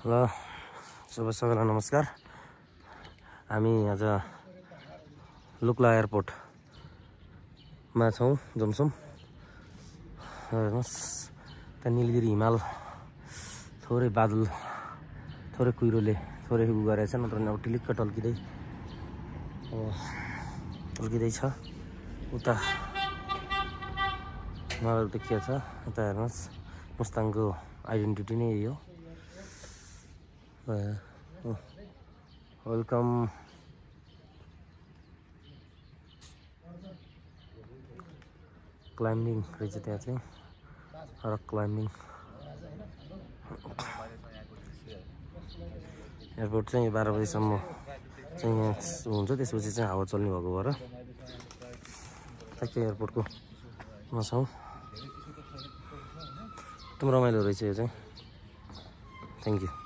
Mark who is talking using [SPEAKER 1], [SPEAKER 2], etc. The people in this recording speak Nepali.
[SPEAKER 1] ल सबैलाई नमस्कार। हामी आज लुक्ला एयरपोर्टमा छौँ, जमसम। हेर्नुहोस् त्यहाँ निलगिरी हिमाल, थोरै बादल, थोरै कुहिरोले थोरै उ गरेको छ, नत्र अब टिलिक्क टल्किँदै छ। उता मलाई देखिएको छ, उता हेर्नुहोस् मुस्ताङको आइडेन्टिटी नै यही हो। वेलकम। क्लाइम्बिङ रहेछ त्यहाँ चाहिँ, रक क्लाइम्बिङ। एयरपोर्ट चाहिँ 12 बजीसम्म चाहिँ यहाँ हुन्छ, त्यसपछि चाहिँ हावा चल्ने भएको भएर ठ्याक्कै एयरपोर्टको मा छौँ। एकदम रमाइलो रहेछ यो चाहिँ। Thank you.